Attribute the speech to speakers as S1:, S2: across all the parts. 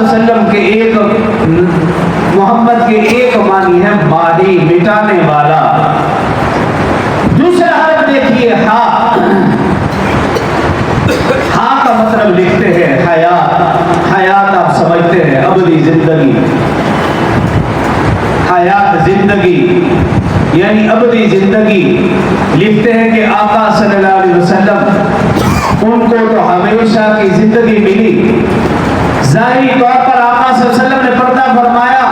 S1: وسلم کے ایک محمد کے ایک معنی ہے ماہی، مٹانے والا۔ دوسرا حرف دیکھیے ہا، ہا کا مطلب لکھتے ہیں حیات۔ حیات آپ سمجھتے ہیں ابدی زندگی، حیات زندگی یعنی ابدی زندگی۔ لکھتے ہیں کہ آقا صلی اللہ علیہ وسلم ان کو تو ہمیشہ کی زندگی ملی، ظاہری طور پر آقا صلی اللہ علیہ وسلم نے پردہ فرمایا،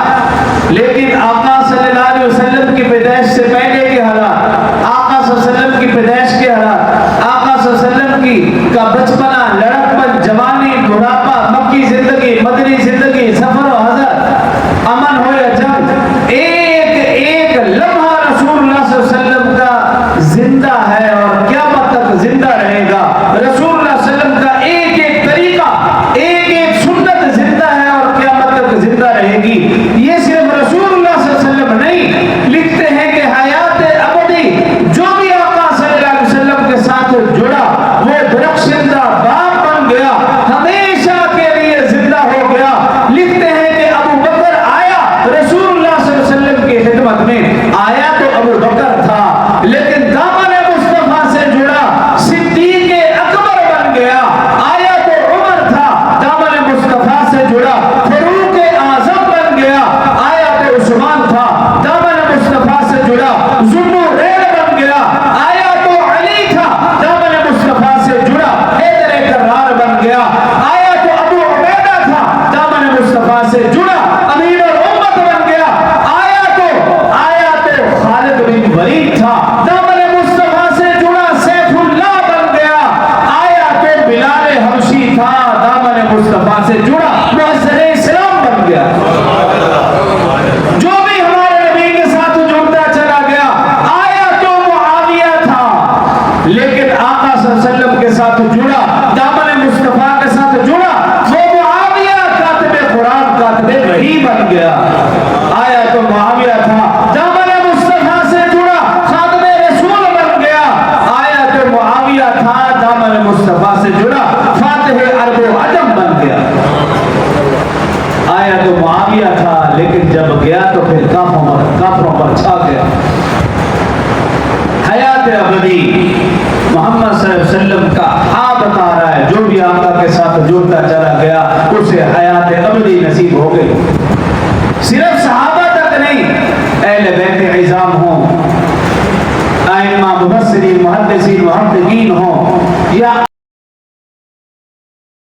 S1: لیکن آقا صلی اللہ علیہ وسلم کی پیدائش سے پہلے کے حالات، آقا صلی اللہ علیہ وسلم کی پیدائش کے حالات، آقا صلی اللہ علیہ وسلم کا بچپنا، لڑکپن، جوانی، بڑھاپا، مکی زندگی، مدنی زندگی، سفر و حضر، امن ہو یا جنگ، ایک ایک لمحہ رسول اللہ صلی اللہ علیہ وسلم کا زندہ ہے اور قیامت تک زندہ رہے گا۔ رسول اللہ صلی اللہ علیہ وسلم کا ایک ایک طریقہ، ایک ایک سنت زندہ ہے اور قیامت تک زندہ رہے گی۔ یہ صرف رسول اللہ صلی اللہ علیہ وسلم نہیں، لکھتے ہیں کہ حیات ابدی جو بھی آقا صلی اللہ علیہ وسلم کے ساتھ جڑا وہ درخشندہ باغ بن گیا، ہمیشہ کے لیے زندہ ہو گیا۔ لکھتے ہیں کہ ابو بکر آیا رسول اللہ صلی اللہ علیہ وسلم کی خدمت میں، آیا تو ابو بکر تھا لیکن دامن مصطفیٰ سے جڑا صدیق اکبر بن گیا، آیا تو عمر تھا، دامن مصطفیٰ سے جڑا فاروق اعظم بن گیا، آیا تو عثمان تھا، دامن مصطفیٰ سے جڑا ذوالنورین بن گیا، آیا تو علی تھا، دامن مصطفیٰ سے جڑا حیدر کرار بن گیا، آیا تو ابو عبیدہ تھا، دامن مصطفیٰ سے جڑا امیر الامت بن گیا، آیا تو خالد بن ولید تھا، دامن مصطفیٰ سے جڑا سیف اللہ بن گیا، آیا تو بلال حبشی تھا، دامن مصطفیٰ سے جڑا معزز اسلام بن گیا۔ جو بھی ہمارے نبی کے ساتھ جڑتا چلا گیا، آیا تو معاویہ تھا لیکن آقا صلی اللہ علیہ وسلم کے ساتھ جڑا، دامن مصطفیٰ کے ساتھ جڑا، وہ معاویہ کاتب قرآن، کاتب وحی بن گیا۔ آیا تو معاویہ تھا، دامن مصطفیٰ سے جڑا خاتم رسول بن گیا، آیا تو معاویہ تھا، دامن مصطفیٰ سے جڑا فاتح عرب و عجم بن گیا۔ آیا تو معاویہ تھا لیکن جب گیا تو پھر کافروں پر چھا گیا۔ حیات ابدی محمد صلی اللہ علیہ وسلم کا ہاں بتا رہا ہے، جو بھی آقا کے ساتھ جڑتا چلا گیا اسے حیات ابدی نصیب ہو گئی۔ صرف صحابہ تک نہیں، اہل بیت عظام ہوں، ائمہ مفسرین محدثین محققین ہوں یا